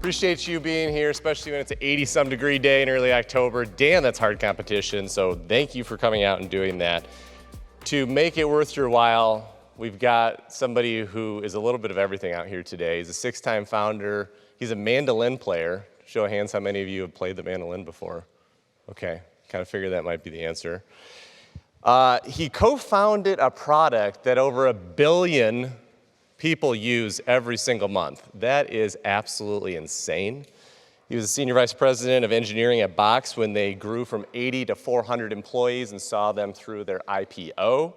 Appreciate you being here, especially when it's an 80-some degree day in early October. Damn, that's hard competition, so thank you for coming out and doing that. To make it worth your while, we've got somebody who is a little bit of everything out here today. He's a six-time founder. He's a mandolin player. Show of hands, how many of you have played the mandolin before? Okay, kind of figured that might be the answer. He co-founded a product that over 1 billion people use every single month. That is absolutely insane. He was a senior vice president of engineering at Box when they grew from 80 to 400 employees and saw them through their IPO.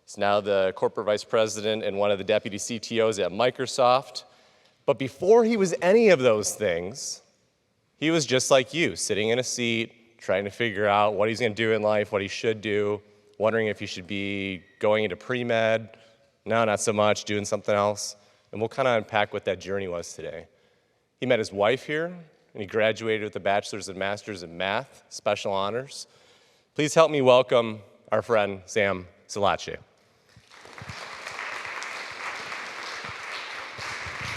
He's now the corporate vice president and one of the deputy CTOs at Microsoft. But before he was any of those things, he was just like you, sitting in a seat, trying to figure out what he's going to do in life, what he should do, wondering if he should be going into pre-med. No, not so much, doing something else. And we'll kind of unpack what that journey was today. He met his wife here, and he graduated with a bachelor's and master's in math, special honors. Please help me welcome our friend, Sam Szilagyi.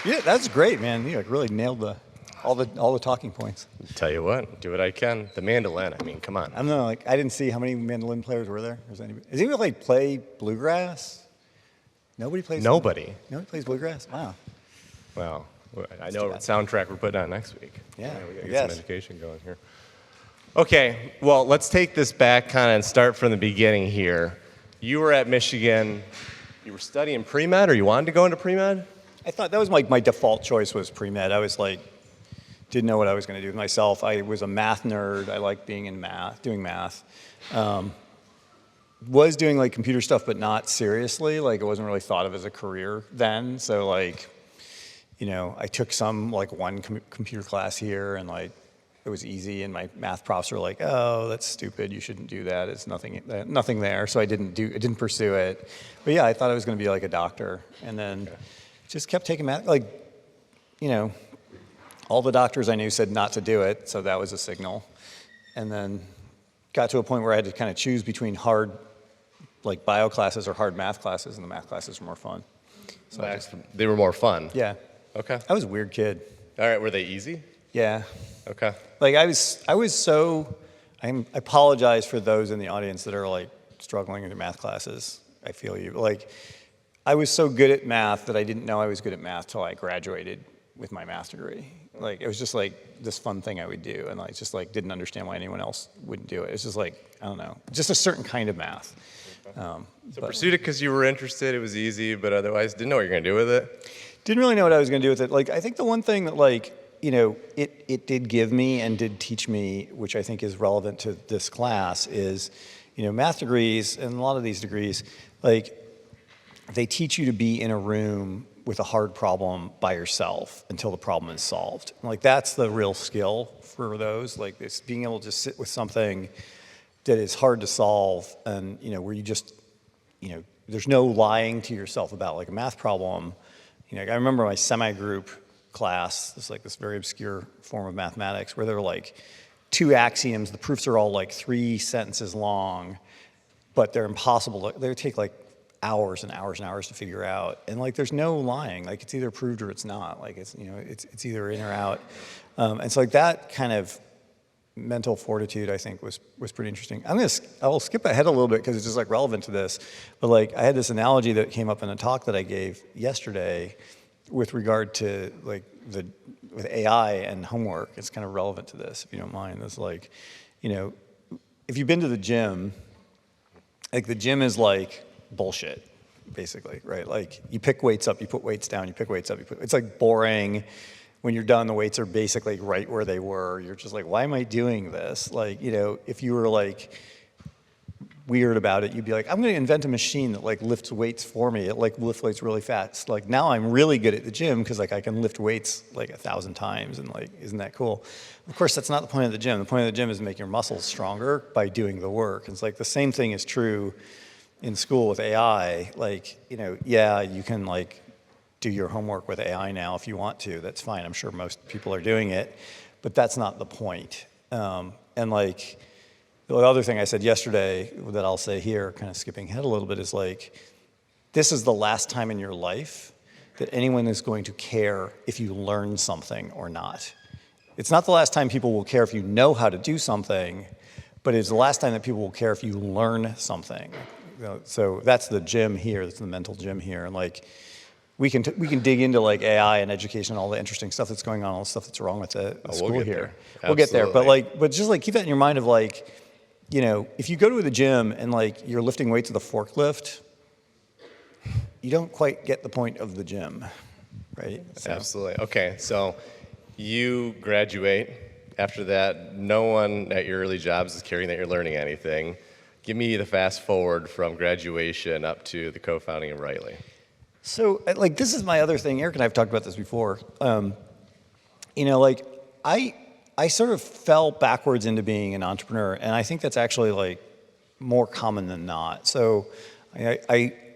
Yeah, that's great, man. You really nailed all the talking points. Tell you what, do what I can. The mandolin, I mean, come on. I don't know, I didn't see how many mandolin players were there. Does anybody play bluegrass? Nobody plays. Nobody. Nobody plays bluegrass. Wow. Well, I know what soundtrack we're putting on next week. Yeah, We gotta get some education going here. Okay, well, let's take this back kind of and start from the beginning here. You were at Michigan. You were studying pre-med, or you wanted to go into pre-med? I thought that was my default choice was pre-med. I was like, didn't know what I was going to do with myself. I was a math nerd. I liked being in math, doing math. Was doing like computer stuff, but not seriously. Like it wasn't really thought of as a career then. So like, you know, I took one computer class here, and like it was easy. And my math profs were like, "Oh, that's stupid. You shouldn't do that. It's nothing there." So I didn't pursue it. But yeah, I thought I was going to be like a doctor, and then just kept taking math. Like, you know, all the doctors I knew said not to do it, so that was a signal. And then got to a point where I had to kind of choose between hard like bio classes or hard math classes, and the math classes were more fun. So they were more fun? Yeah. Okay. I was a weird kid. All right, were they easy? Yeah. Okay. Like I apologize for those in the audience that are like struggling in their math classes. I feel you. Like I was so good at math that I didn't know I was good at math till I graduated with my math degree. Like it was just like this fun thing I would do, and I just like didn't understand why anyone else wouldn't do it. It's just like, I don't know, just a certain kind of math. So pursued it because you were interested, it was easy, but otherwise didn't know what you were going to do with it? Didn't really know what I was going to do with it. Like I think the one thing that like, you know, it did give me and did teach me, which I think is relevant to this class, is, you know, math degrees and a lot of these degrees, like they teach you to be in a room with a hard problem by yourself until the problem is solved. Like that's the real skill for those, like this being able to sit with something that is hard to solve, and you know, where you just, you know, there's no lying to yourself about like a math problem. You know, I remember my semi-group class, it's like this very obscure form of mathematics where there were like 2 axioms, the proofs are all like 3 sentences long, but they're impossible, they take like hours and hours and hours to figure out. And like, there's no lying, like it's either proved or it's not. Like it's, you know, it's either in or out. And so like that kind of mental fortitude, I think, was pretty interesting. I'll skip ahead a little bit because it's just like relevant to this. But like, I had this analogy that came up in a talk that I gave yesterday with regard to like with AI and homework. It's kind of relevant to this, if you don't mind. It's like, you know, if you've been to the gym, like the gym is like bullshit, basically, right? Like you pick weights up, you put weights down, you pick weights up, it's like boring. When you're done, the weights are basically right where they were. You're just like, why am I doing this? Like, you know, if you were like weird about it, you'd be like, I'm going to invent a machine that like lifts weights for me. It like lifts weights really fast. Like now I'm really good at the gym because like I can lift weights like 1,000 times, and like, isn't that cool? Of course, that's not the point of the gym. The point of the gym is to make your muscles stronger by doing the work. It's like the same thing is true in school with AI. Like, you know, yeah, you can like do your homework with AI now if you want to. That's fine. I'm sure most people are doing it, but that's not the point. And like, the other thing I said yesterday that I'll say here, kind of skipping ahead a little bit, is like, this is the last time in your life that anyone is going to care if you learn something or not. It's not the last time people will care if you know how to do something, but it's the last time that people will care if you learn something. So that's the gym here, that's the mental gym here. And like, we can dig into like AI and education and all the interesting stuff that's going on, all the stuff that's wrong with the school here. We'll get there. But just like keep that in your mind of like, you know, if you go to the gym and like you're lifting weights with a forklift, you don't quite get the point of the gym, right? So. Absolutely. Okay, so you graduate. After that, no one at your early jobs is caring that you're learning anything. Give me the fast forward from graduation up to the co-founding of Rightly. So, like, this is my other thing. Eric and I have talked about this before. You know, like, I sort of fell backwards into being an entrepreneur, and I think that's actually, like, more common than not. So,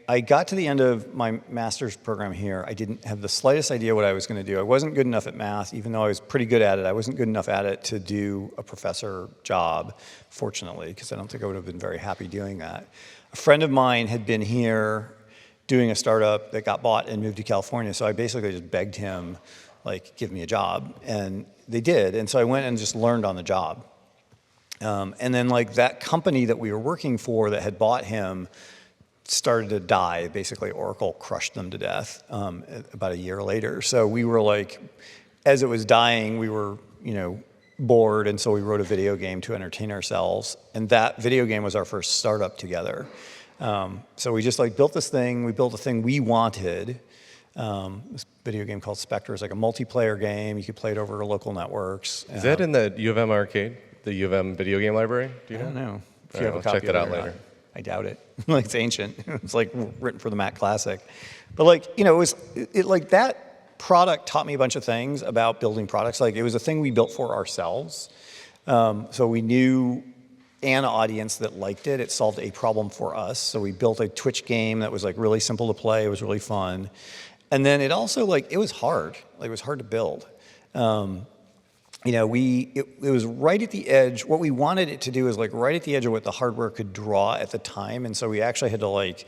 I got to the end of my master's program here. I didn't have the slightest idea what I was going to do. I wasn't good enough at math, even though I was pretty good at it. I wasn't good enough at it to do a professor job, fortunately, because I don't think I would have been very happy doing that. A friend of mine had been here doing a startup that got bought and moved to California. So I basically just begged him, like, give me a job. And they did. And so I went and just learned on the job. And then, like, that company that we were working for that had bought him started to die. Basically, Oracle crushed them to death about a year later. So we were like, as it was dying, we were, you know, bored. And so we wrote a video game to entertain ourselves. And that video game was our first startup together. So we just like built this thing. We built a thing we wanted. This video game called Spectre is like a multiplayer game. You could play it over local networks. Is that in the U of M arcade, the U of M video game library? Do you know? I don't know. If you have a copy, check that out later. I doubt it. Like, it's ancient. It's like written for the Mac Classic. But like, you know, it like that product taught me a bunch of things about building products. Like, it was a thing we built for ourselves. So we knew an audience that liked it. It solved a problem for us. So we built a Twitch game that was like really simple to play. It was really fun. And then it also like, it was hard. Like, it was hard to build. You know, it was right at the edge. What we wanted it to do is like right at the edge of what the hardware could draw at the time. And so we actually had to like,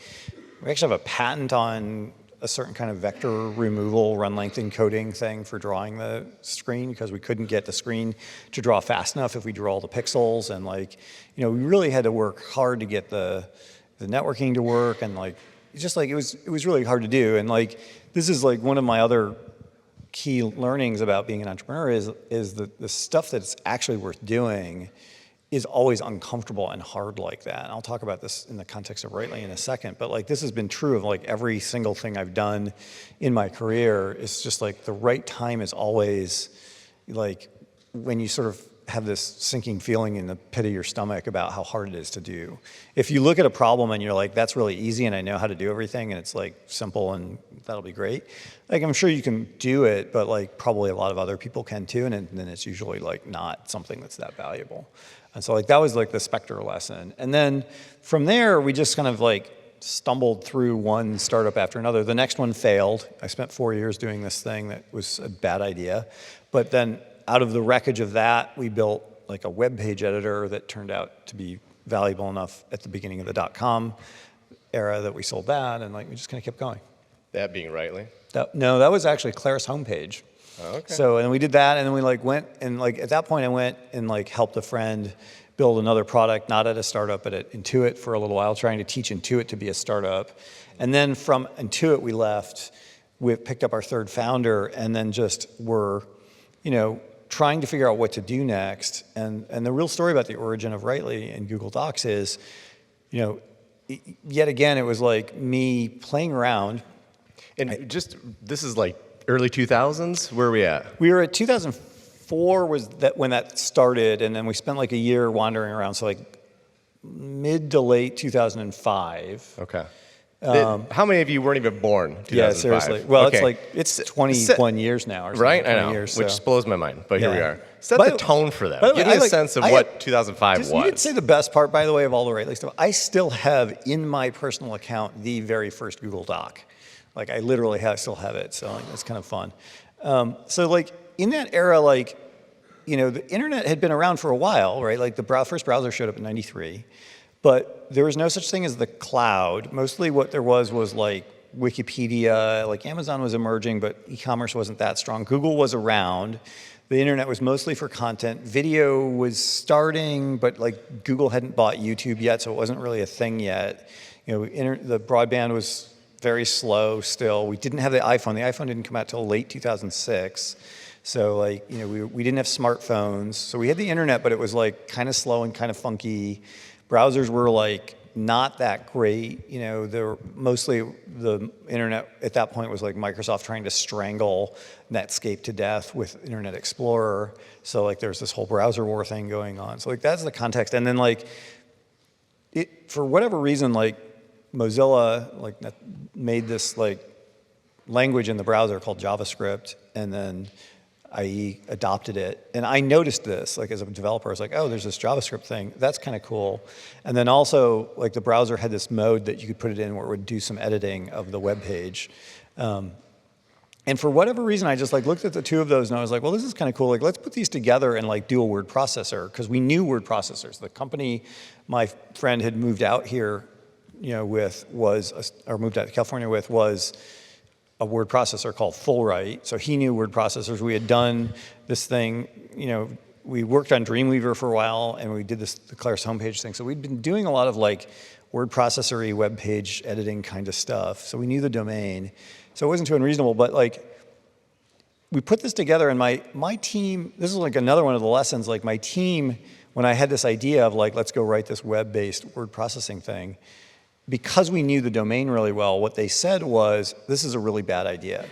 we actually have a patent on a certain kind of vector removal, run length encoding thing for drawing the screen, because we couldn't get the screen to draw fast enough if we drew all the pixels. And like, you know, we really had to work hard to get the networking to work. And like, it's just like, it was really hard to do. And like, this is like one of my other key learnings about being an entrepreneur is the stuff that's actually worth doing is always uncomfortable and hard like that. And I'll talk about this in the context of Rightly in a second, but like, this has been true of like every single thing I've done in my career. It's just like the right time is always like when you sort of have this sinking feeling in the pit of your stomach about how hard it is to do. If you look at a problem and you're like, that's really easy and I know how to do everything and it's like simple and that'll be great, like, I'm sure you can do it, but like probably a lot of other people can too, and then it's usually like not something that's that valuable. And so like that was like the Spectre lesson. And then from there, we just kind of like stumbled through one startup after another. The next one failed. I spent 4 years doing this thing that was a bad idea. But then out of the wreckage of that, we built like a web page editor that turned out to be valuable enough at the beginning of the .com era that we sold that, and like we just kind of kept going. That being Rightly? No, that was actually Claris homepage. Oh, okay. So, and we did that, and then we like went, and like at that point I went and like helped a friend build another product, not at a startup, but at Intuit for a little while, trying to teach Intuit to be a startup. And then from Intuit we left, we picked up our third founder, and then just were, you know, trying to figure out what to do next. And the real story about the origin of Rightly and Google Docs is, you know, yet again, it was like me playing around. And this is like early 2000s? Where are we at? We were at 2004 was that when that started, and then we spent like a year wandering around, so like mid to late 2005. Okay. How many of you weren't even born in 2005? Yeah, seriously. Well, okay. it's 21 years now or something. Right, I know, years, which so. blows my mind, but Yeah. here we are. Set By the tone for that. by the way, Give me I a like- sense of I what had- 2005 Just, was. you didn't say the best part, by the way, of all the Rightly stuff. I still have in my personal account the very first Google Doc. Like, I literally still have it, so like, it's kind of fun. So like in that era, like, you know, the internet had been around for a while, right? Like the first browser showed up in '93, but there was no such thing as the cloud. Mostly what there was like Wikipedia, like Amazon was emerging, but e-commerce wasn't that strong. Google was around. The internet was mostly for content. Video was starting, but like Google hadn't bought YouTube yet, so it wasn't really a thing yet. The broadband was very slow still. We didn't have the iPhone. The iPhone didn't come out till late 2006. So like, we didn't have smartphones. So we had the internet, but it was like kind of slow and kind of funky. Browsers were like not that great. Mostly the internet at that point was like Microsoft trying to strangle Netscape to death with Internet Explorer. So like there's this whole browser war thing going on. So like that's the context. And then like for whatever reason, like Mozilla like made this like language in the browser called JavaScript, and then IE adopted it. And I noticed this, like as a developer, I was like, oh, there's this JavaScript thing. That's kind of cool. And then also, like the browser had this mode that you could put it in where it would do some editing of the web page. And for whatever reason, I just like looked at the two of those and I was like, well, this is kind of cool. Like, let's put these together and like do a word processor, because we knew word processors. The company my friend had moved out here, moved out to California with was a word processor called Fullwrite. So he knew word processors. We had done this thing, we worked on Dreamweaver for a while, and we did the Claris homepage thing. So we'd been doing a lot of like word processor-y web page editing kind of stuff. So we knew the domain. So it wasn't too unreasonable, but like we put this together, and my team, this is like another one of the lessons, like my team, when I had this idea of like, let's go write this web-based word processing thing, because we knew the domain really well, what they said was, this is a really bad idea.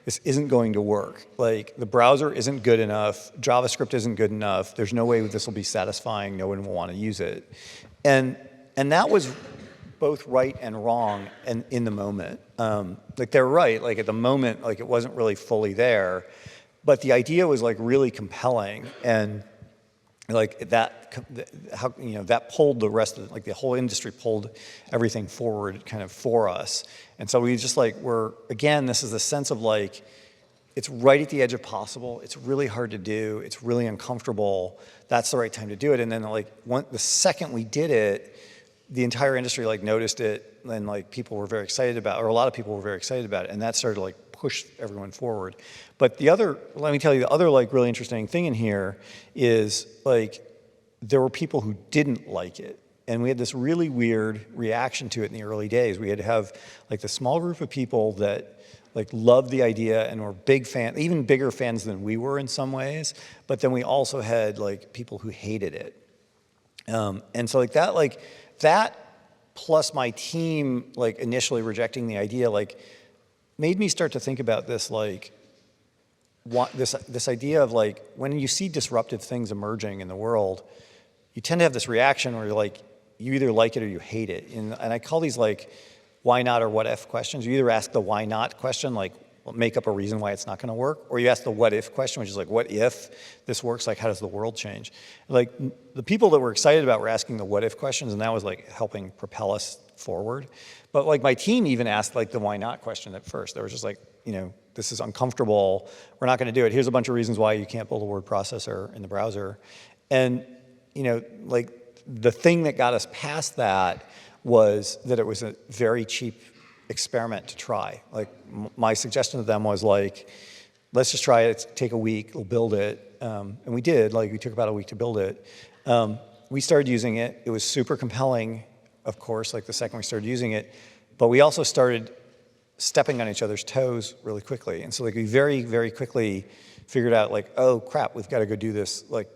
This isn't going to work. Like, the browser isn't good enough. JavaScript isn't good enough. There's no way this will be satisfying. No one will want to use it. And that was both right and wrong in the moment. Like, they're right. Like, at the moment, like, it wasn't really fully there. But the idea was, like, really compelling. And like that pulled the rest of like the whole industry pulled everything forward kind of for us. And so we just like this is the sense of like, it's right at the edge of possible. It's really hard to do. It's really uncomfortable. That's the right time to do it. And then like the second we did it, the entire industry like noticed it, and like people were very excited about, or a lot of people were very excited about it. And that started to like push everyone forward. But let me tell you, the other like really interesting thing in here is like there were people who didn't like it. And we had this really weird reaction to it in the early days. We had to have like the small group of people that like loved the idea and were big fans, even bigger fans than we were in some ways. But then we also had like people who hated it. And so like that plus my team like initially rejecting the idea like made me start to think about this like this idea of like when you see disruptive things emerging in the world, you tend to have this reaction where you're like you either like it or you hate it. And I call these like why not or what if questions. You either ask the why not question, like make up a reason why it's not going to work, or you ask the what if question, which is like what if this works, like how does the world change? Like the people that were excited about were asking the what if questions, and that was like helping propel us forward. But like my team even asked like the why not question at first. They were just like, this is uncomfortable. We're not going to do it. Here's a bunch of reasons why you can't build a word processor in the browser. And like the thing that got us past that was that it was a very cheap experiment to try. Like my suggestion to them was like, let's just try it, take a week, we'll build it. And we did, like we took about a week to build it. We started using it. It was super compelling, of course, like the second we started using it. But we also started stepping on each other's toes really quickly. And so like we very, very quickly figured out like, oh crap, we've got to go do this like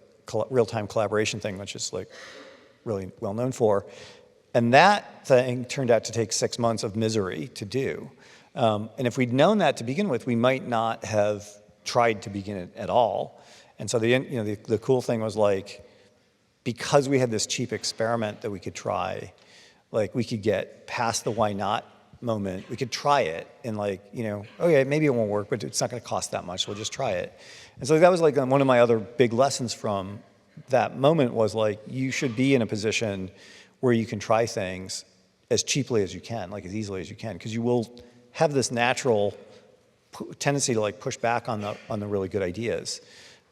real-time collaboration thing, which is like really well known for. And that thing turned out to take 6 months of misery to do. And if we'd known that to begin with, we might not have tried to begin it at all. And so the cool thing was like, because we had this cheap experiment that we could try, like we could get past the why not moment. We could try it and like, okay, maybe it won't work, but it's not going to cost that much. So we'll just try it. And so that was like one of my other big lessons from that moment was like, you should be in a position where you can try things as cheaply as you can, like as easily as you can, because you will have this natural tendency to like push back on the really good ideas.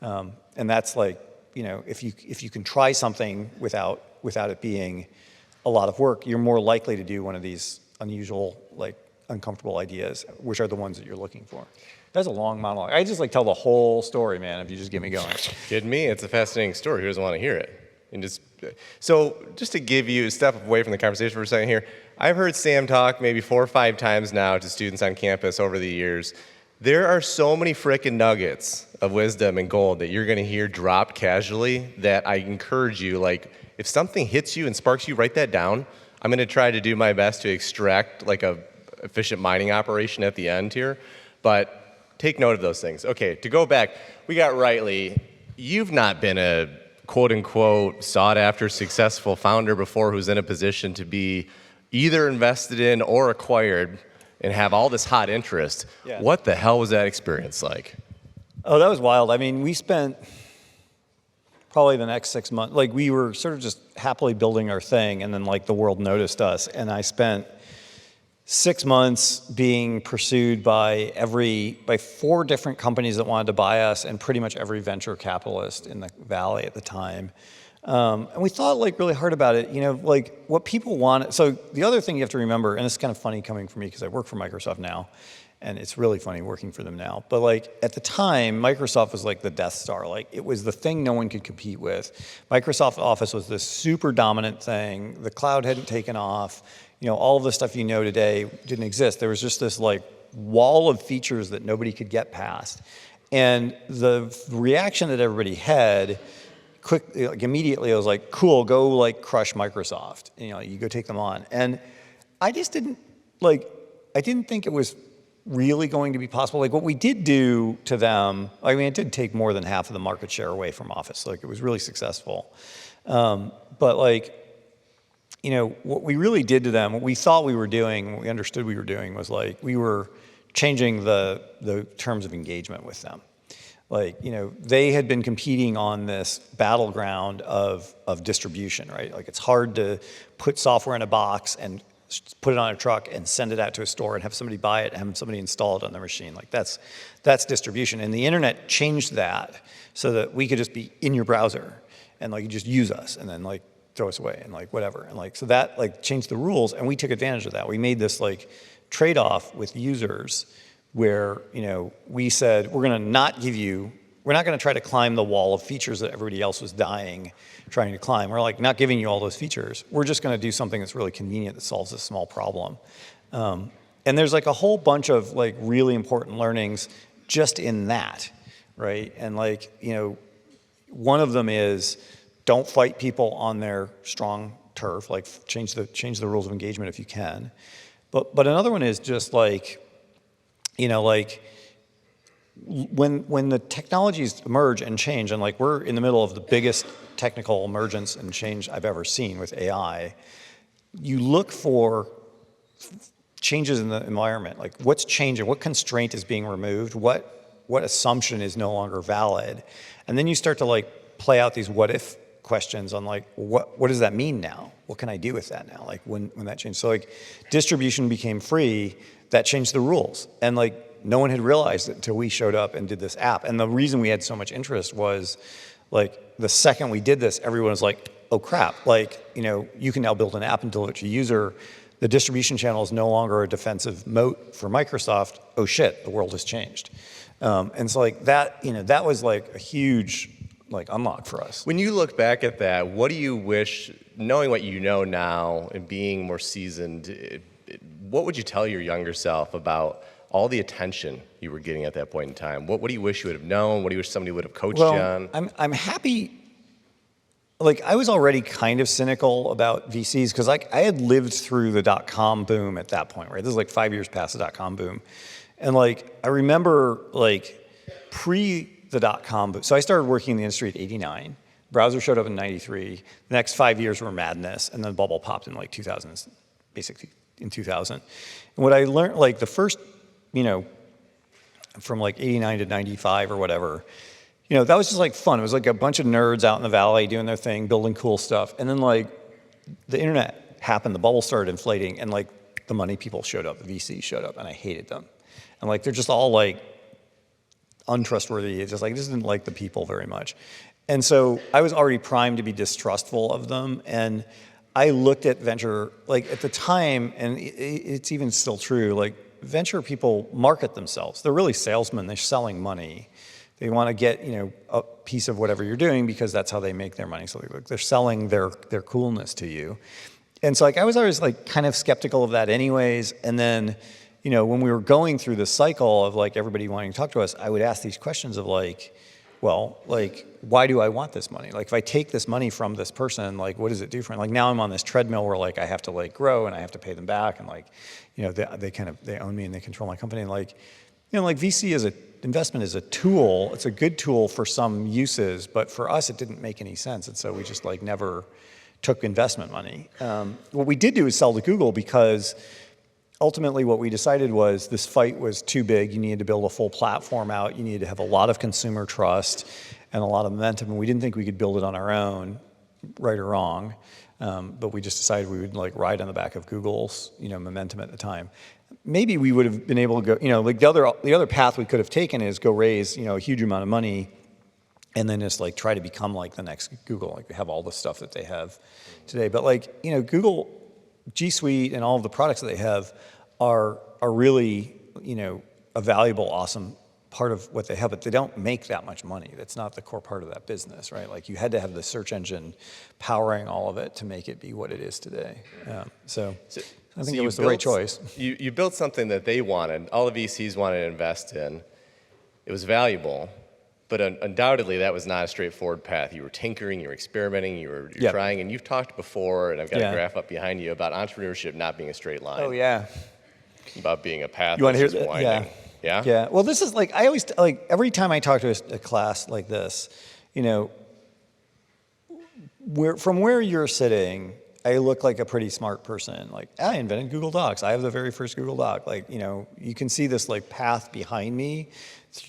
And that's like, if you can try something without it being a lot of work, you're more likely to do one of these unusual like uncomfortable ideas, which are the ones that you're looking for. That's a long monologue. I just like tell the whole story, man, if you just get me going. Kidding me? It's a fascinating story. Who doesn't want to hear it? And so just to give you a step away from the conversation for a second here, I've heard Sam talk maybe 4 or 5 times now to students on campus over the years. There are so many frickin' nuggets of wisdom and gold that you're going to hear dropped casually that I encourage you, like, if something hits you and sparks you, write that down. I'm going to try to do my best to extract like a efficient mining operation at the end here, but take note of those things. Okay, to go back, we got Rightly. You've not been a quote-unquote sought-after successful founder before who's in a position to be either invested in or acquired and have all this hot interest. Yeah. What the hell was that experience like? Oh, that was wild. I mean, we spent probably the next 6 months, like we were sort of just happily building our thing, and then like the world noticed us, and I spent 6 months being pursued by 4 different companies that wanted to buy us, and pretty much every venture capitalist in the Valley at the time. And we thought like really hard about it, you know, like what people want. So the other thing you have to remember, and it's kind of funny coming from me because I work for Microsoft now, and it's really funny working for them now. But like at the time, Microsoft was like the Death Star. Like it was the thing no one could compete with. Microsoft Office was this super dominant thing. The cloud hadn't taken off. You know, all of the stuff you know today didn't exist. There was just this like wall of features that nobody could get past. And the reaction that everybody had like immediately, I was like, cool, go like crush Microsoft. You know, you go take them on. And I just didn't think it was really going to be possible. Like what we did do to them, I mean, it did take more than half of the market share away from Office. Like it was really successful. But like, you know, what we really did to them, what we thought we were doing, what we understood we were doing was like, we were changing the terms of engagement with them. Like, you know, they had been competing on this battleground of distribution, right? Like it's hard to put software in a box and put it on a truck and send it out to a store and have somebody buy it and have somebody install it on their machine. Like that's distribution. And the internet changed that so that we could just be in your browser and like you just use us and then like throw us away and like whatever. And like, so that like changed the rules and we took advantage of that. We made this like trade-off with users where, you know, we said, we're not gonna try to climb the wall of features that everybody else was trying to climb. We're like not giving you all those features. We're just gonna do something that's really convenient that solves a small problem. And there's like a whole bunch of like really important learnings just in that, right? And like, you know, one of them is don't fight people on their strong turf, like change the rules of engagement if you can. But another one is just like, you know, like when the technologies emerge and change, and like we're in the middle of the biggest technical emergence and change I've ever seen with AI, you look for changes in the environment, like what's changing, what constraint is being removed, what assumption is no longer valid, and then you start to like play out these what if questions on like what does that mean now? What can I do with that now? Like when that changed, so like distribution became free. That changed the rules. And like, no one had realized it until we showed up and did this app. And the reason we had so much interest was like, the second we did this, everyone was like, oh crap, like, you know, you can now build an app and deliver it to a user. The distribution channel is no longer a defensive moat for Microsoft. Oh shit, the world has changed. And so like that, you know, that was like a huge like unlock for us. When you look back at that, what do you wish, knowing what you know now and being more seasoned, what would you tell your younger self about all the attention you were getting at that point in time? What do you wish you would have known? What do you wish somebody would have coached you on? I'm happy. Like I was already kind of cynical about VCs because like I had lived through the .com boom at that point, right? This is like 5 years past the .com boom, and like I remember like pre the .com boom. So I started working in the industry at '89. Browser showed up in '93. The next 5 years were madness, and then the bubble popped in like 2000, basically. In 2000. And what I learned, like the first, you know, from like 89 to 95 or whatever, you know, that was just like fun. It was like a bunch of nerds out in the Valley doing their thing, building cool stuff. And then like the internet happened, the bubble started inflating, and like the money people showed up, the VCs showed up, and I hated them. And like, they're just all like untrustworthy. It's just like, I just didn't like the people very much. And so I was already primed to be distrustful of them. And I looked at venture, like at the time, and it's even still true, like venture people market themselves. They're really salesmen, they're selling money. They want to get, a piece of whatever you're doing because that's how they make their money. So they're selling their coolness to you. And so like I was always like kind of skeptical of that anyways. And then, when we were going through this cycle of like everybody wanting to talk to us, I would ask these questions of like, well, like, why do I want this money? Like, if I take this money from this person, like, what does it do for me? Like, now I'm on this treadmill where, like, I have to, like, grow and I have to pay them back. And, like, they own me and they control my company. And, like, like VC investment is a tool. It's a good tool for some uses. But for us, it didn't make any sense. And so we just, like, never took investment money. What we did do is sell to Google because ultimately what we decided was this fight was too big. You needed to build a full platform out. You needed to have a lot of consumer trust and a lot of momentum. And we didn't think we could build it on our own, right or wrong. But we just decided we would like ride on the back of Google's, momentum at the time. Maybe we would have been able to go, like the other path we could have taken is go raise, a huge amount of money and then just like try to become like the next Google, like have all the stuff that they have today. But like, Google, G Suite and all of the products that they have are really, a valuable, awesome part of what they have, but they don't make that much money. That's not the core part of that business, right? Like you had to have the search engine powering all of it to make it be what it is today. So I think it was the right choice. You built something that they wanted, all the VCs wanted to invest in. It was valuable, but undoubtedly that was not a straightforward path. You were tinkering, you were experimenting, you're trying, and you've talked before, and I've got a graph up behind you about entrepreneurship not being a straight line. Oh yeah. About being a path you want to hear that? Winding. Yeah? Yeah. Well, this is like, I always, like every time I talk to a class like this, from where you're sitting, I look like a pretty smart person. Like, I invented Google Docs. I have the very first Google Doc. Like, you can see this like path behind me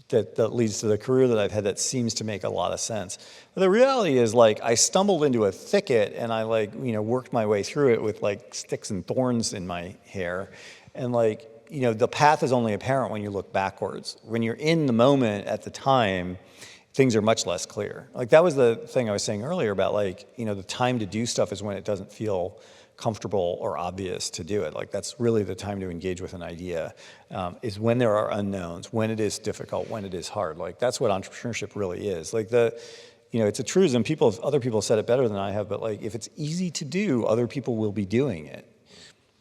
that leads to the career that I've had that seems to make a lot of sense. But the reality is like, I stumbled into a thicket and I like, worked my way through it with like sticks and thorns in my hair. And like, the path is only apparent when you look backwards. When you're in the moment at the time, things are much less clear. Like that was the thing I was saying earlier about like, the time to do stuff is when it doesn't feel comfortable or obvious to do it. Like that's really the time to engage with an idea, is when there are unknowns, when it is difficult, when it is hard. Like that's what entrepreneurship really is. Like it's a truism. Other people have said it better than I have, but like if it's easy to do, other people will be doing it.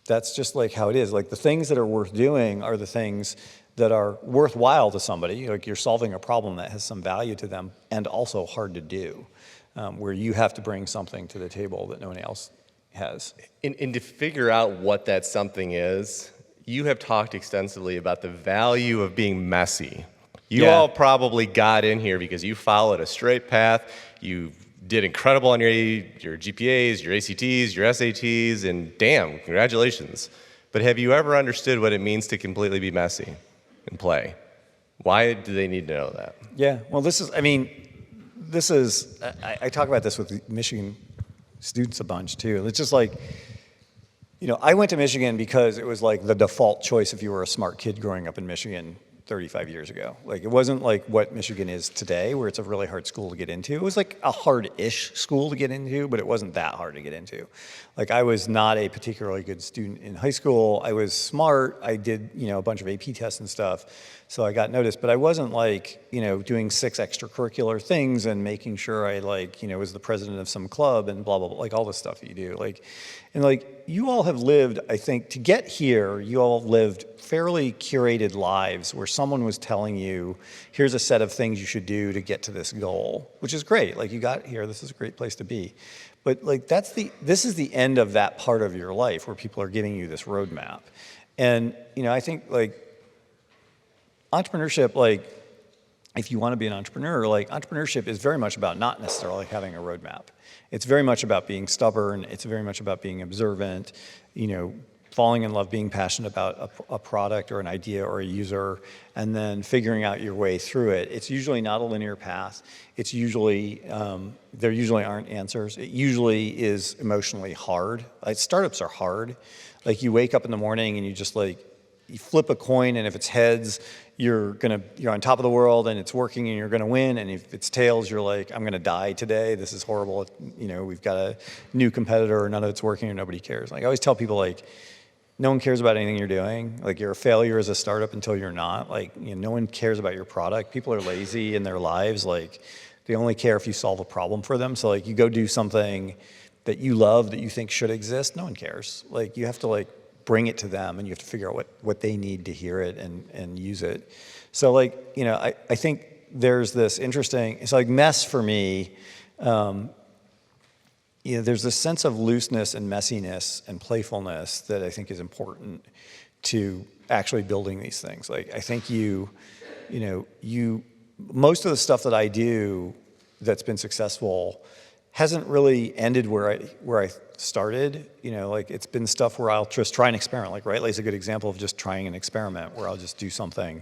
That's just like how it is. Like the things that are worth doing are the things that are worthwhile to somebody. Like you're solving a problem that has some value to them and also hard to do, where you have to bring something to the table that no one else has. And to figure out what that something is, you have talked extensively about the value of being messy. You all probably got in here because you followed a straight path. You did incredible on your GPAs, your ACTs, your SATs, and damn, congratulations. But have you ever understood what it means to completely be messy and play? Why do they need to know that? Yeah, well, I talk about this with Michigan students a bunch too. It's just like, I went to Michigan because it was like the default choice if you were a smart kid growing up in Michigan 35 years ago. Like it wasn't like what Michigan is today, where it's a really hard school to get into. It was like a hard-ish school to get into, but it wasn't that hard to get into. Like I was not a particularly good student in high school. I was smart. I did, a bunch of AP tests and stuff. So I got noticed, but I wasn't like, doing 6 extracurricular things and making sure I like, was the president of some club and blah, blah, blah, like all the stuff that you do. And you all have lived, I think, to get here, you all lived fairly curated lives where someone was telling you, here's a set of things you should do to get to this goal, which is great. Like you got here, this is a great place to be. But like this is the end of that part of your life where people are giving you this roadmap. And, I think like entrepreneurship, like if you want to be an entrepreneur, like entrepreneurship is very much about not necessarily having a roadmap. It's very much about being stubborn. It's very much about being observant, falling in love, being passionate about a product or an idea or a user, and then figuring out your way through it. It's usually not a linear path. It's usually, there usually aren't answers. It usually is emotionally hard. Like startups are hard. Like you wake up in the morning and you just like, you flip a coin, and if it's heads, you're on top of the world, and it's working, and you're gonna win. And if it's tails, you're like, I'm gonna die today. This is horrible. We've got a new competitor, or none of it's working, or nobody cares. Like I always tell people, like, no one cares about anything you're doing. Like you're a failure as a startup until you're not. Like no one cares about your product. People are lazy in their lives. Like they only care if you solve a problem for them. So like you go do something that you love that you think should exist. No one cares. Like you have to like bring it to them, and you have to figure out what they need to hear it and use it. So like I think there's this interesting. It's like mess for me. There's this sense of looseness and messiness and playfulness that I think is important to actually building these things. Like I think most of the stuff that I do that's been successful hasn't really ended where I started. Like it's been stuff where I'll just try an experiment. Like Writely is a good example of just trying an experiment where I'll just do something,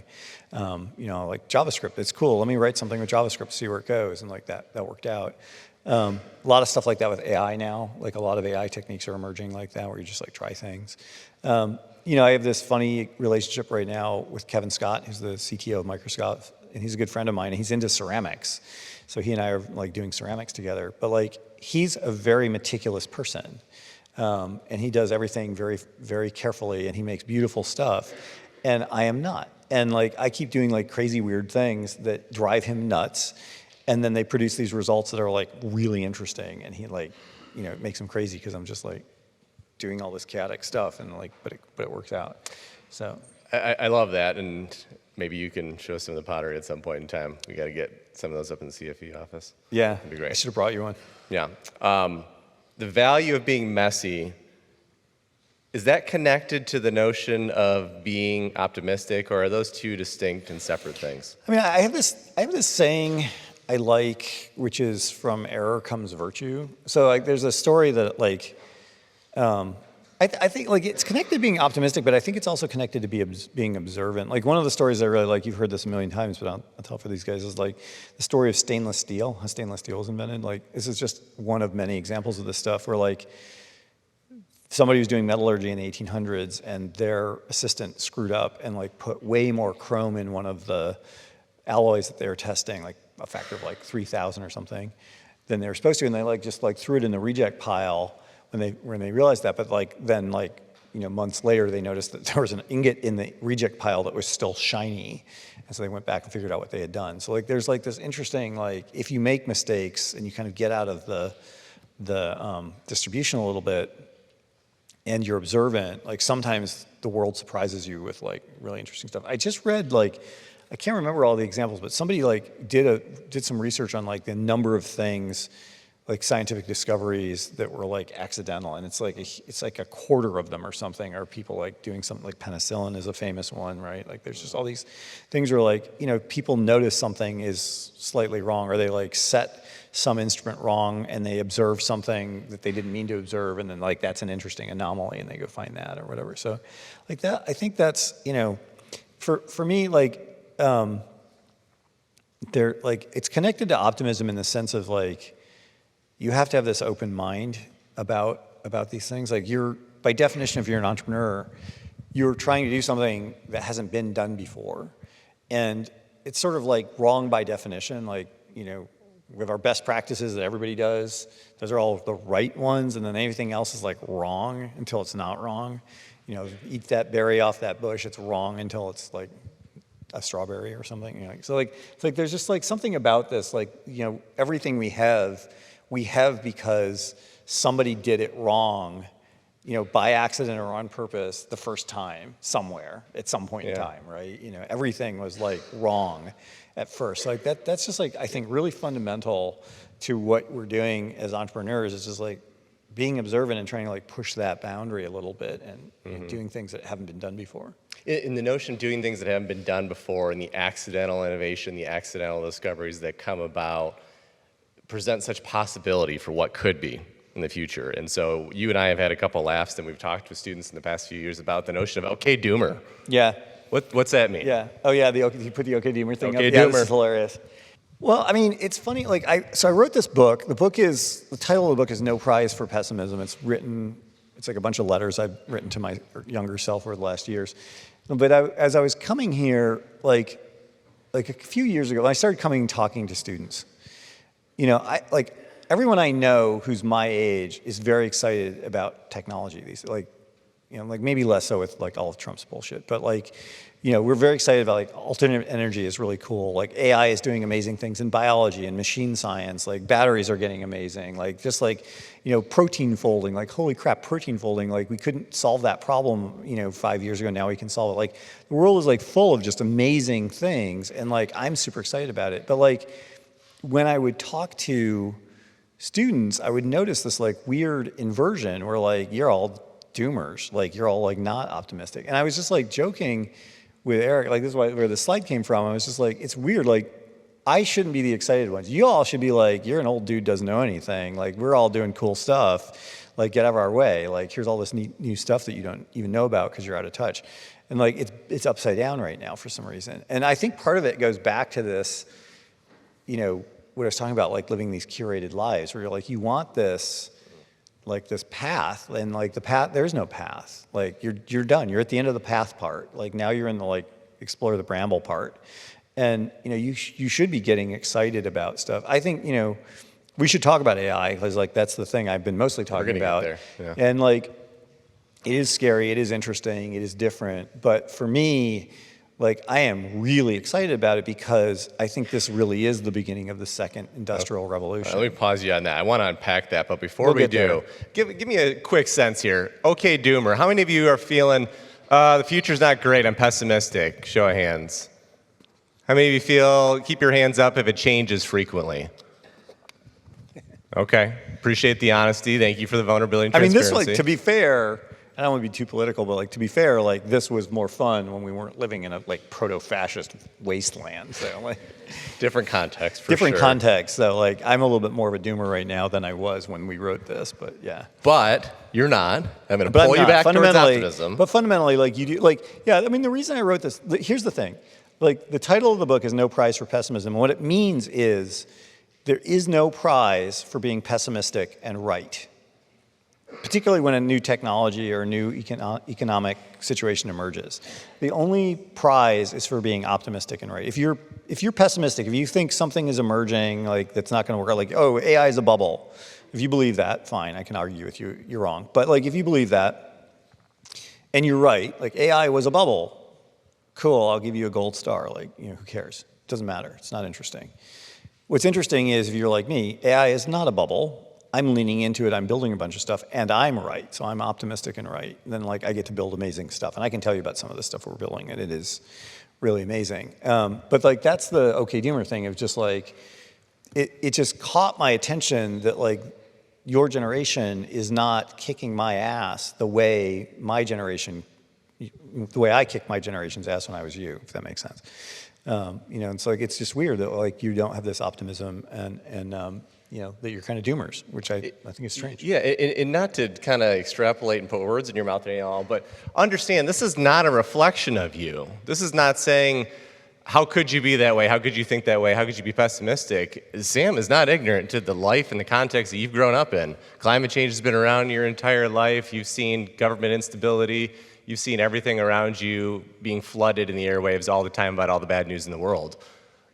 like JavaScript. It's cool. Let me write something with JavaScript, see where it goes, and like that worked out. A lot of stuff like that with AI now. Like a lot of AI techniques are emerging like that, where you just like try things. I have this funny relationship right now with Kevin Scott, who's the CTO of Microsoft, and he's a good friend of mine, and he's into ceramics. So he and I are like doing ceramics together. But like he's a very meticulous person, and he does everything very, very carefully, and he makes beautiful stuff, and I am not. And like I keep doing like crazy weird things that drive him nuts. And then they produce these results that are like really interesting, and he like, it makes him crazy because I'm just like doing all this chaotic stuff, and like, but it works out. So I love that, and maybe you can show some of the pottery at some point in time. We got to get some of those up in the CFE office. Yeah, that'd be great. I should have brought you one. Yeah, the value of being messy. Is that connected to the notion of being optimistic, or are those two distinct and separate things? I mean, I have this saying I like, which is from error comes virtue. So like, there's a story that like, I think like it's connected to being optimistic, but I think it's also connected to being observant. Like one of the stories I really like, you've heard this a million times, but I'll tell for these guys, is like the story of stainless steel, how stainless steel was invented. Like this is just one of many examples of this stuff where like somebody was doing metallurgy in the 1800s, and their assistant screwed up and like put way more chrome in one of the alloys that they were testing, like a factor of like 3,000 or something, than they were supposed to, and they like just like threw it in the reject pile when they realized that. But like then like months later they noticed that there was an ingot in the reject pile that was still shiny, and so they went back and figured out what they had done. So like there's like this interesting, like if you make mistakes and you kind of get out of the distribution a little bit and you're observant, like sometimes the world surprises you with like really interesting stuff. I just read like, I can't remember all the examples, but somebody like did some research on like the number of things, like scientific discoveries that were like accidental, and it's like a quarter of them or something are people like doing something. Like penicillin is a famous one, right? Like there's just all these things where like people notice something is slightly wrong, or they like set some instrument wrong and they observe something that they didn't mean to observe, and then like that's an interesting anomaly and they go find that or whatever. So like that, I think that's for me like. They're like, it's connected to optimism in the sense of like, you have to have this open mind about these things. Like by definition, if you're an entrepreneur, you're trying to do something that hasn't been done before. And it's sort of like wrong by definition. Like, we have our best practices that everybody does. Those are all the right ones. And then anything else is like wrong until it's not wrong. Eat that berry off that bush, it's wrong until it's like a strawberry or something. So like, it's like there's just like something about this, like, everything we have because somebody did it wrong, by accident or on purpose the first time somewhere at some point in time, right? Everything was like wrong at first. Like that's just like, I think really fundamental to what we're doing as entrepreneurs. It's just like being observant and trying to like push that boundary a little bit and doing things that haven't been done before. In the notion of doing things that haven't been done before, and the accidental innovation, the accidental discoveries that come about present such possibility for what could be in the future. And so you and I have had a couple laughs, and we've talked with students in the past few years about the notion of OK Doomer. Yeah. What's that mean? Yeah. Oh yeah, you put the OK Doomer thing OK up. Doomer. Yeah, this is hilarious. Well, I mean, it's funny. Like I wrote this book. The title of the book is No Prize for Pessimism. It's it's like a bunch of letters I've written to my younger self over the last years. But as I was coming here, like a few years ago, I started coming and talking to students. Everyone I know who's my age is very excited about technology. Maybe less so with like all of Trump's bullshit, but we're very excited about like alternative energy is really cool. Like AI is doing amazing things in biology and machine science. Like batteries are getting amazing. Protein folding. Like holy crap, protein folding. Like we couldn't solve that problem 5 years ago. Now we can solve it. Like the world is like full of just amazing things, and like I'm super excited about it. But like when I would talk to students, I would notice this like weird inversion where like you're all doomers, like you're all like not optimistic. And I was just like joking with Eric, like this is where the slide came from. I was just like, it's weird, like I shouldn't be the excited ones. You all should be like, you're an old dude, doesn't know anything. Like we're all doing cool stuff. Like get out of our way. Like here's all this neat new stuff that you don't even know about because you're out of touch. And like it's upside down right now for some reason. And I think part of it goes back to this, what I was talking about, like living these curated lives where you're like, you want this, like this path, and like the path, there's no path. Like you're done. You're at the end of the path part. Like now you're in the like explore the bramble part. And you should be getting excited about stuff. I think, we should talk about AI because like that's the thing I've been mostly talking about. Get there. Yeah. And like it is scary, it is interesting, it is different. But for me, like I am really excited about it because I think this really is the beginning of the second industrial revolution. Let me pause you on that. I want to unpack that, but before we do, give me a quick sense here. Okay, Doomer, how many of you are feeling the future's not great, I'm pessimistic? Show of hands. How many of you feel, keep your hands up if it changes frequently? Okay, appreciate the honesty. Thank you for the vulnerability and transparency. This, like, to be fair, I don't want to be too political, but like to be fair, like this was more fun when we weren't living in a like proto-fascist wasteland. So like different context, different context. So like I'm a little bit more of a doomer right now than I was when we wrote this. But yeah. But you're not. I'm going to pull you back towards optimism. But fundamentally, like you do, like yeah. I mean, the reason I wrote this. Here's the thing. Like the title of the book is "No Prize for Pessimism." And what it means is there is no prize for being pessimistic and right. Particularly when a new technology or a new economic situation emerges. The only prize is for being optimistic and right. If you're pessimistic, if you think something is emerging, like that's not going to work out, like, oh, AI is a bubble. If you believe that, fine, I can argue with you, you're wrong. But like if you believe that, and you're right, like AI was a bubble, cool, I'll give you a gold star. Like, who cares? It doesn't matter, it's not interesting. What's interesting is if you're like me, AI is not a bubble. I'm leaning into it, I'm building a bunch of stuff, and I'm right, so I'm optimistic and right. And then like I get to build amazing stuff, and I can tell you about some of the stuff we're building, and it is really amazing. But like that's the okay doomer thing of just like, it just caught my attention that like your generation is not kicking my ass the way my generation, the way I kicked my generation's ass when I was you, if that makes sense. And so like it's just weird that like you don't have this optimism and that you're kind of doomers, which I think is strange. Yeah, and not to kind of extrapolate and put words in your mouth and all, but understand this is not a reflection of you. This is not saying, how could you be that way? How could you think that way? How could you be pessimistic? Sam is not ignorant to the life and the context that you've grown up in. Climate change has been around your entire life. You've seen government instability. You've seen everything around you being flooded in the airwaves all the time about all the bad news in the world.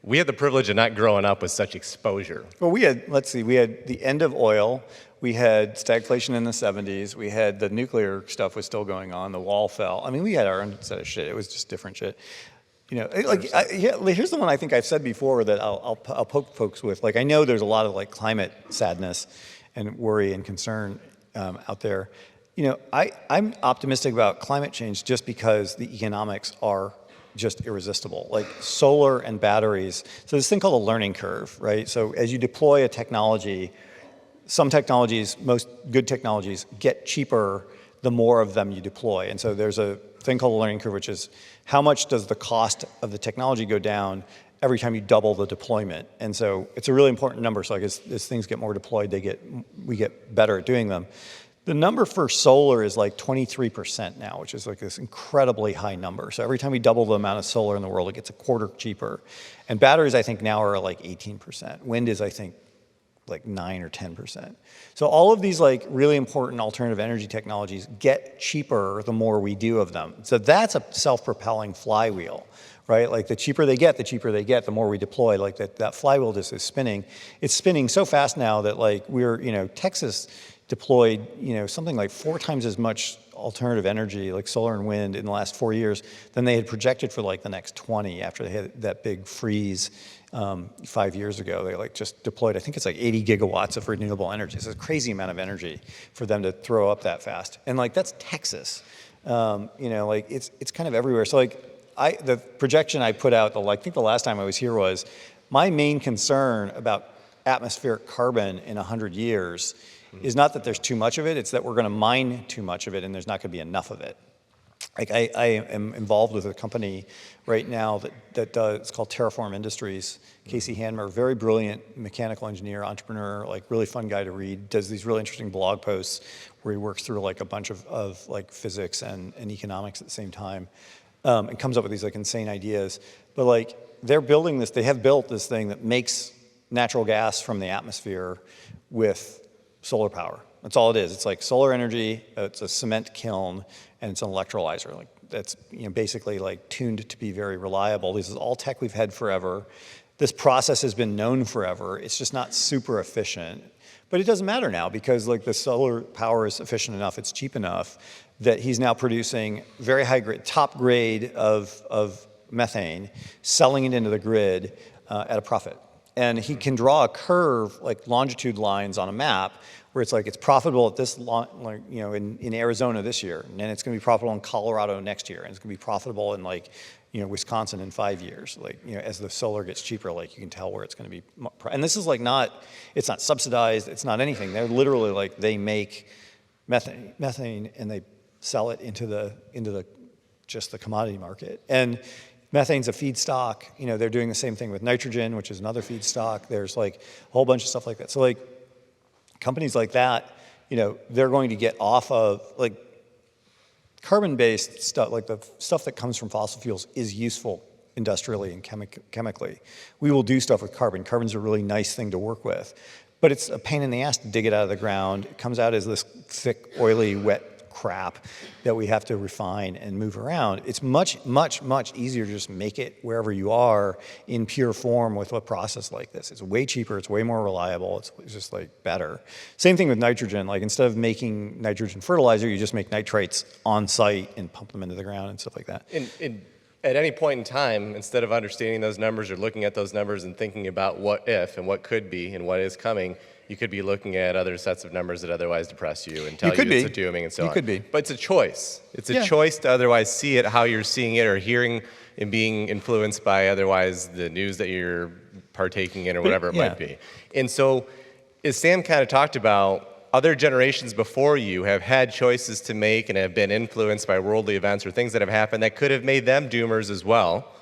We had the privilege of not growing up with such exposure. Well, we had the end of oil, we had stagflation in the 70s, we had the nuclear stuff was still going on, the wall fell. I mean, we had our own set of shit. It was just different shit. Here's the one I think I've said before that I'll poke folks with. Like, I know there's a lot of like climate sadness and worry and concern out there. I'm optimistic about climate change just because the economics are just irresistible, like solar and batteries. So this thing called a learning curve, right? So as you deploy a technology, some technologies, most good technologies, get cheaper the more of them you deploy. And so there's a thing called a learning curve, which is how much does the cost of the technology go down every time you double the deployment. And so it's a really important number. So as things get more deployed, we get better at doing them. The number for solar is like 23% now, which is like this incredibly high number. So every time we double the amount of solar in the world, it gets a quarter cheaper. And batteries, I think, now are like 18%. Wind is, I think, like 9 or 10%. So all of these like really important alternative energy technologies get cheaper the more we do of them. So that's a self-propelling flywheel, right? Like the cheaper they get, the more we deploy. Like that flywheel just is spinning. It's spinning so fast now that like Texas deployed, something like 4 times as much alternative energy, like solar and wind, in the last 4 years than they had projected for like the next 20 after they had that big freeze 5 years ago. They like just deployed, I think it's like 80 gigawatts of renewable energy. It's a crazy amount of energy for them to throw up that fast. And like that's Texas. Like it's kind of everywhere. So like the projection I put out, I think the last time I was here was, my main concern about atmospheric carbon in 100 years is not that there's too much of it, it's that we're going to mine too much of it and there's not going to be enough of it. Like I am involved with a company right now that does, it's called Terraform Industries. Casey Handmer, very brilliant mechanical engineer, entrepreneur, like really fun guy to read, does these really interesting blog posts where he works through like a bunch of like physics and economics at the same time, and comes up with these like insane ideas. But like they're building this, they have built this thing that makes natural gas from the atmosphere with solar power. That's all it is. It's like solar energy, it's a cement kiln, and it's an electrolyzer. Like that's basically like tuned to be very reliable. This is all tech we've had forever. This process has been known forever. It's just not super efficient. But it doesn't matter now because like the solar power is efficient enough, it's cheap enough that he's now producing very high grade, top grade of methane, selling it into the grid at a profit. And he can draw a curve, like longitude lines on a map, where it's like it's profitable at this, in Arizona this year, and then it's going to be profitable in Colorado next year, and it's going to be profitable in like, Wisconsin in 5 years. Like, as the solar gets cheaper, like you can tell where it's going to be. And this is like it's not subsidized, it's not anything. They're literally like they make methane, and they sell it into the just the commodity market. And methane's a feedstock. They're doing the same thing with nitrogen, which is another feedstock. There's like a whole bunch of stuff like that. So like companies like that, they're going to get off of like carbon-based stuff, like the stuff that comes from fossil fuels is useful industrially and chemically. We will do stuff with carbon. Carbon's a really nice thing to work with, but it's a pain in the ass to dig it out of the ground. It comes out as this thick, oily, wet crap that we have to refine and move around. It's much, much, much easier to just make it wherever you are in pure form with a process like this. It's way cheaper, it's way more reliable, it's just like better. Same thing with nitrogen. Like instead of making nitrogen fertilizer, you just make nitrates on site and pump them into the ground and stuff like that. At any point in time, instead of understanding those numbers or looking at those numbers and thinking about what if and what could be and what is coming, you could be looking at other sets of numbers that otherwise depress you and tell you it's a dooming and so on. You could be. But it's a choice. It's a choice to otherwise see it how you're seeing it or hearing and being influenced by otherwise the news that you're partaking in or whatever it might be. And so, as Sam kind of talked about, other generations before you have had choices to make and have been influenced by worldly events or things that have happened that could have made them doomers as well.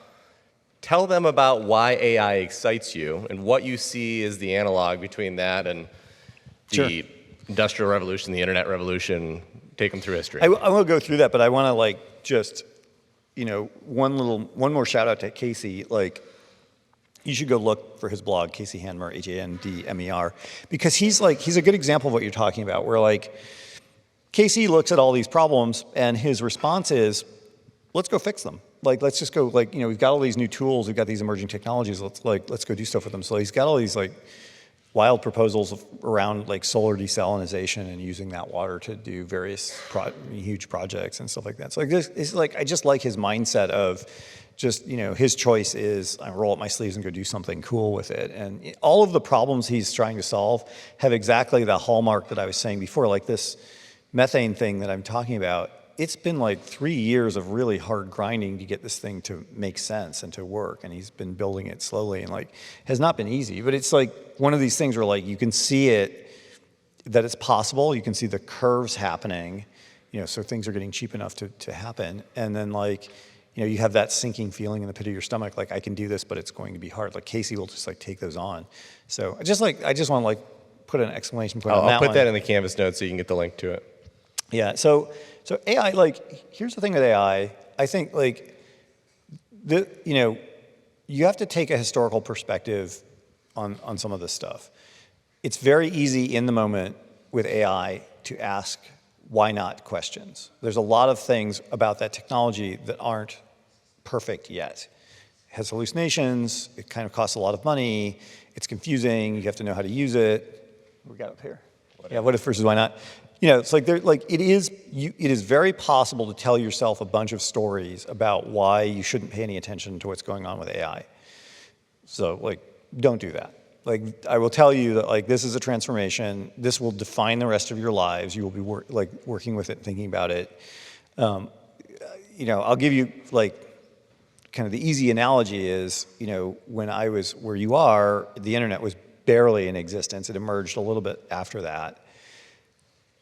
Tell them about why AI excites you and what you see as the analog between that and the Industrial Revolution, the Internet Revolution. Take them through history. I will go through that, but I want to like just, one more shout out to Casey. Like, you should go look for his blog, Casey Handmer, Handmer, because he's a good example of what you're talking about, where like Casey looks at all these problems and his response is, let's go fix them. Like, let's just go, like, we've got all these new tools, we've got these emerging technologies, let's go do stuff with them. So he's got all these like wild proposals around like solar desalination and using that water to do various huge projects and stuff like that. So like this, it's like, I just like his mindset of just, his choice is I roll up my sleeves and go do something cool with it. And all of the problems he's trying to solve have exactly the hallmark that I was saying before, like this methane thing that I'm talking about. It's been like 3 years of really hard grinding to get this thing to make sense and to work. And he's been building it slowly and like has not been easy, but it's like one of these things where like you can see it, that it's possible. You can see the curves happening, so things are getting cheap enough to happen. And then like, you have that sinking feeling in the pit of your stomach, like I can do this, but it's going to be hard. Like Casey will just like take those on. So I just want to like put an exclamation point on that. I'll put that in the Canvas notes so you can get the link to it. Yeah, so AI, like, here's the thing with AI. I think, like, you have to take a historical perspective on some of this stuff. it's very easy in the moment with AI to ask why not questions. There's a lot of things about that technology that aren't perfect yet. It has hallucinations, it kind of costs a lot of money, it's confusing, you have to know how to use it. What we got up here? Yeah, what if versus why not? You know, it's like it is very possible to tell yourself a bunch of stories about why you shouldn't pay any attention to what's going on with AI. So like, don't do that. Like, I will tell you that like this is a transformation. This will define the rest of your lives. You will be working with it, thinking about it. You know, I'll give you like kind of the easy analogy is, you know, when I was where you are, the internet was barely in existence. It emerged a little bit after that.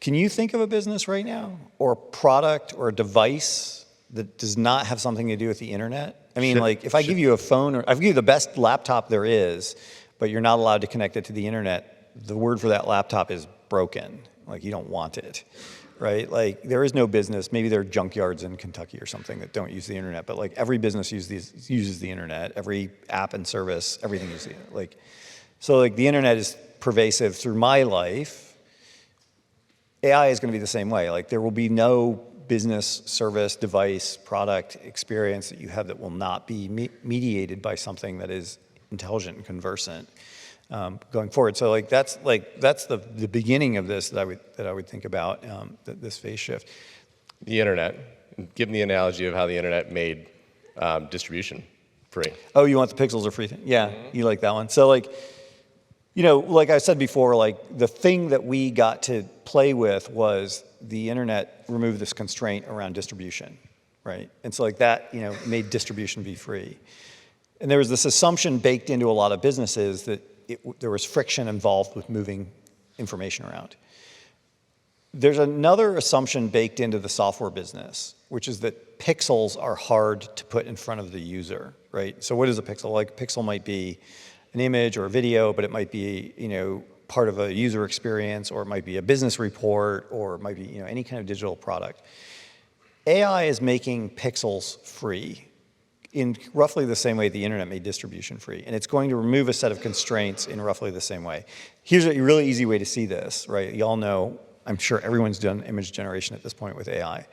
Can you think of a business right now, or a product, or a device that does not have something to do with the internet? I mean, like, if I give you a phone, or I give you the best laptop there is, but you're not allowed to connect it to the internet, the word for that laptop is broken. Like, you don't want it, right? Like, there is no business. Maybe there are junkyards in Kentucky or something that don't use the internet, but like every business uses the internet. Every app and service, everything uses the internet. Like, so like the internet is pervasive through my life. AI is going to be the same way. Like, there will be no business, service, device, product, experience that you have that will not be mediated by something that is intelligent and conversant going forward. So like that's the beginning of this that I would think about, this phase shift. The internet. Give them the analogy of how the internet made distribution free. Oh, you want the pixels are free thing? Yeah, you like that one. So like, you know, like I said before, like the thing that we got to play with was the internet removed this constraint around distribution, right? And so like that, you know, made distribution be free. And there was this assumption baked into a lot of businesses that there was friction involved with moving information around. There's another assumption baked into the software business, which is that pixels are hard to put in front of the user, right? So what is a pixel? Like, a pixel might be an image or a video, but it might be, you know, part of a user experience, or it might be a business report, or it might be, you know, any kind of digital product. AI is making pixels free in roughly the same way the internet made distribution free. And it's going to remove a set of constraints in roughly the same way. Here's a really easy way to see this, right? You all know, I'm sure everyone's done image generation at this point with AI.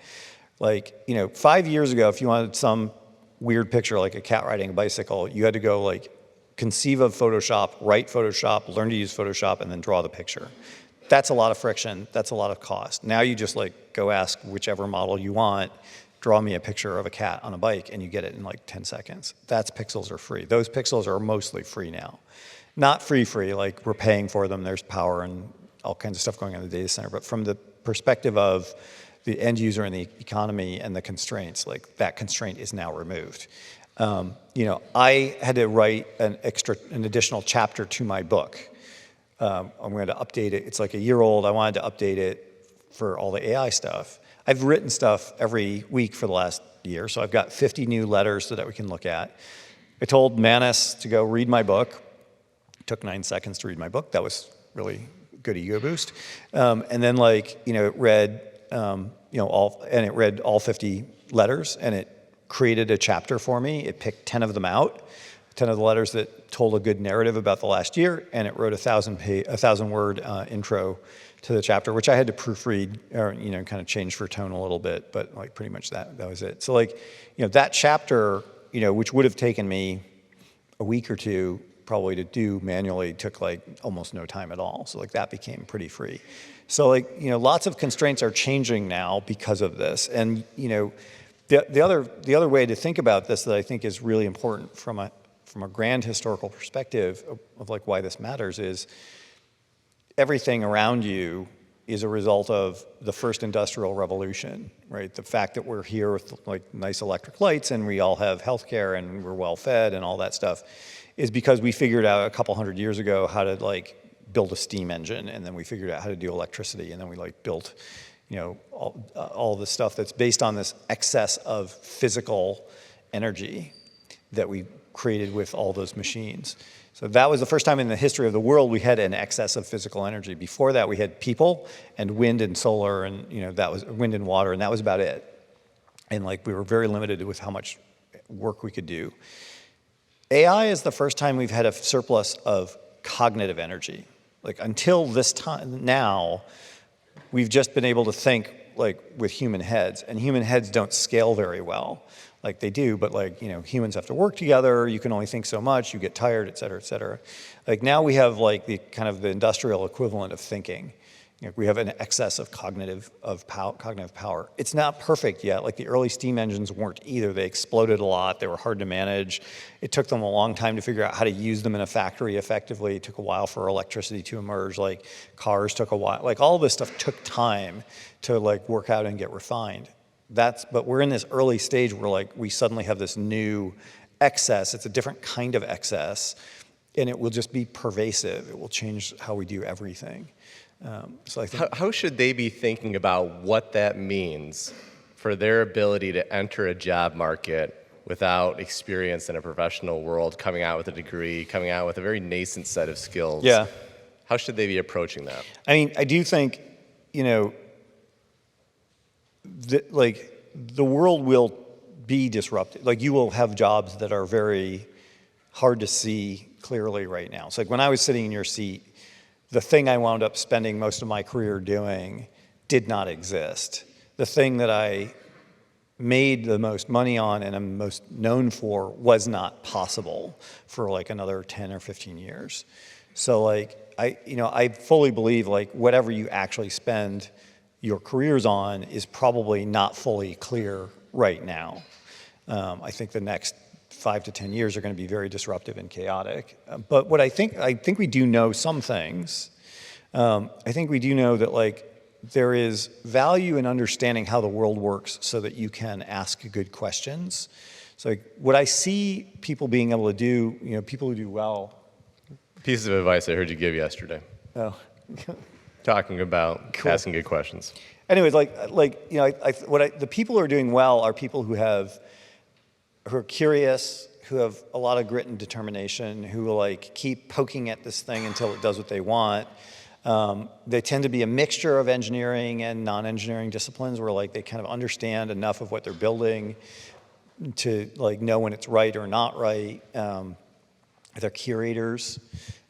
Like, you know, 5 years ago, if you wanted some weird picture like a cat riding a bicycle, you had to go like conceive of Photoshop, write Photoshop, learn to use Photoshop, and then draw the picture. That's a lot of friction. That's a lot of cost. Now you just like go ask whichever model you want, draw me a picture of a cat on a bike, and you get it in like 10 seconds. That's pixels are free. Those pixels are mostly free now. Not free, like we're paying for them. There's power and all kinds of stuff going on in the data center. But from the perspective of the end user and the economy and the constraints, like that constraint is now removed. You know, I had to write an additional chapter to my book. I'm going to update it. It's like a year old. I wanted to update it for all the AI stuff. I've written stuff every week for the last year, so I've got 50 new letters that we can look at. I told Manus to go read my book. It took 9 seconds to read my book. That was really good ego boost. And then, like, you know, it read, it read all 50 letters, and it created a chapter for me. It picked 10 of them out, 10 of the letters that told a good narrative about the last year, and it wrote a 1,000-word intro to the chapter, which I had to proofread or, you know, kind of change for tone a little bit, but like pretty much that was it. So like, you know, that chapter, you know, which would have taken me a week or two probably to do manually, took like almost no time at all. So like that became pretty free. So like, you know, lots of constraints are changing now because of this. And, you know, the other way to think about this that I think is really important from a grand historical perspective of like why this matters is everything around you is a result of the first industrial revolution, right? The fact that we're here with like nice electric lights and we all have healthcare and we're well fed and all that stuff is because we figured out a couple hundred years ago how to like build a steam engine, and then we figured out how to do electricity, and then we like built, you know, all the stuff that's based on this excess of physical energy that we created with all those machines. So that was the first time in the history of the world we had an excess of physical energy. Before that, we had people and wind and solar, and, you know, that was wind and water, and that was about it. And like we were very limited with how much work we could do. AI is the first time we've had a surplus of cognitive energy. Like until this time now, we've just been able to think like with human heads, and human heads don't scale very well. Like they do, but like, humans have to work together, you can only think so much, you get tired, et cetera, et cetera. Like now we have like the kind of the industrial equivalent of thinking. We have an excess of cognitive power. It's not perfect yet. Like the early steam engines weren't either. They exploded a lot. They were hard to manage. It took them a long time to figure out how to use them in a factory effectively. It took a while for electricity to emerge. Like cars took a while. Like all this stuff took time to like work out and get refined. But we're in this early stage where like we suddenly have this new excess. It's a different kind of excess, and it will just be pervasive. It will change how we do everything. So I think How should they be thinking about what that means for their ability to enter a job market without experience in a professional world, coming out with a degree, coming out with a very nascent set of skills? Yeah. How should they be approaching that? I mean, I do think, the world will be disrupted. Like you will have jobs that are very hard to see clearly right now. So like when I was sitting in your seat, the thing I wound up spending most of my career doing did not exist. The thing that I made the most money on and am most known for was not possible for like another 10 or 15 years. So like I fully believe like whatever you actually spend your careers on is probably not fully clear right now. I think the next 5 to 10 years are going to be very disruptive and chaotic. But what I think we do know some things. I think we do know that like there is value in understanding how the world works so that you can ask good questions. So like, what I see people being able to do, people who do well. Pieces of advice I heard you give yesterday. Oh. Talking about Cool. asking good questions. Anyways, the people who are doing well are people who are curious, who have a lot of grit and determination, who will like keep poking at this thing until it does what they want. They tend to be a mixture of engineering and non-engineering disciplines where like they kind of understand enough of what they're building to like know when it's right or not right. They're curators,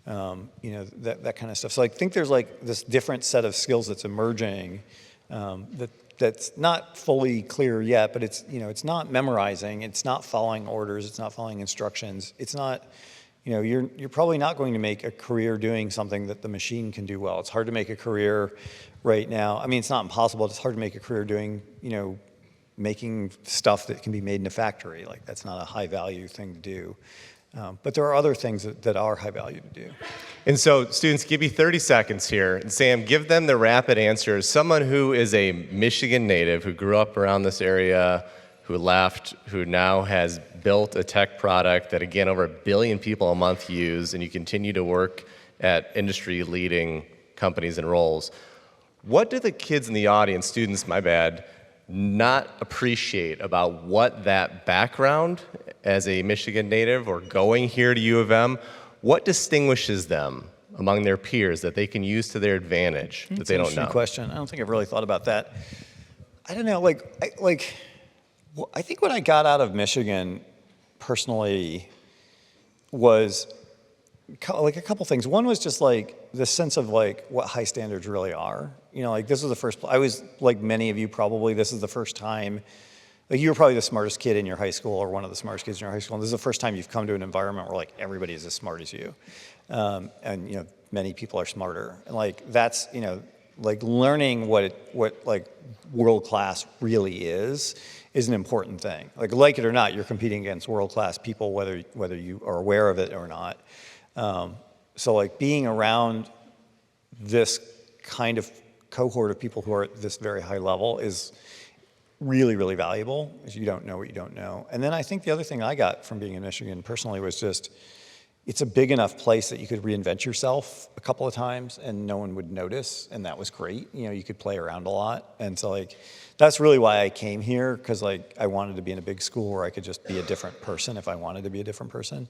that kind of stuff. So I think there's like this different set of skills that's emerging that's not fully clear yet, but it's not memorizing, it's not following orders, it's not following instructions, it's not, you're probably not going to make a career doing something that the machine can do well. It's hard to make a career right now. I mean, it's not impossible, it's hard to make a career doing, making stuff that can be made in a factory. Like that's not a high value thing to do. But there are other things that are high value to do. And so, students, give you 30 seconds here. And Sam, give them the rapid answers. Someone who is a Michigan native, who grew up around this area, who left, who now has built a tech product that, again, over 1 billion people a month use, and you continue to work at industry-leading companies and roles. What do the kids in the audience, students, my bad, not appreciate about what that background as a Michigan native or going here to U of M, what distinguishes them among their peers that they can use to their advantage that they don't know? That's an interesting question. I don't think I've really thought about that. I don't know, I think what I got out of Michigan personally was like a couple things. One was just like the sense of like what high standards really are. This was the first, I was like many of you probably, this is the first time, like you were probably the smartest kid in your high school or one of the smartest kids in your high school. And this is the first time you've come to an environment where like everybody is as smart as you. And many people are smarter. And like that's, like learning what like world-class really is an important thing. Like it or not, you're competing against world-class people, whether you are aware of it or not. So like being around this kind of cohort of people who are at this very high level is really, really valuable, because you don't know what you don't know. And then I think the other thing I got from being in Michigan personally was just, it's a big enough place that you could reinvent yourself a couple of times and no one would notice, and that was great. You could play around a lot. And so like, that's really why I came here, because like I wanted to be in a big school where I could just be a different person if I wanted to be a different person.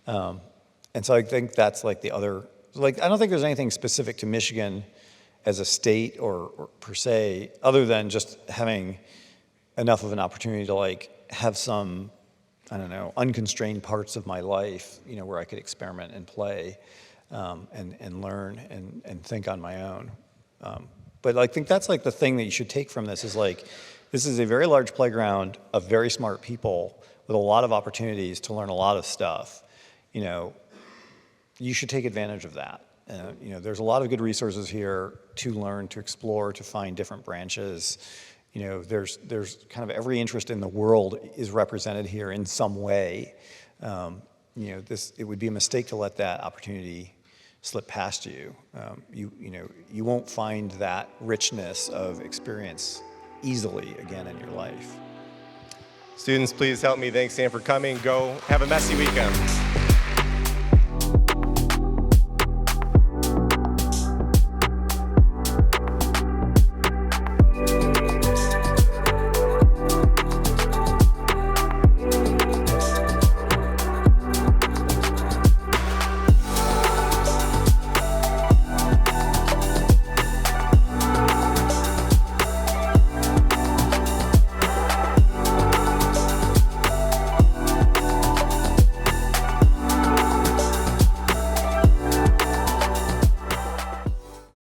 And so I think that's like the other, like I don't think there's anything specific to Michigan as a state or per se, other than just having enough of an opportunity to like have some, I don't know, unconstrained parts of my life, where I could experiment and play. and learn and think on my own. But I think that's like the thing that you should take from this is like, this is a very large playground of very smart people with a lot of opportunities to learn a lot of stuff. You know, you should take advantage of that. You know, there's a lot of good resources here to learn, to explore, to find different branches. You know, there's kind of every interest in the world is represented here in some way. You know, it would be a mistake to let that opportunity slip past you. You know, you won't find that richness of experience easily again in your life. Students, please help me thank Sam for coming. Go have a messy weekend.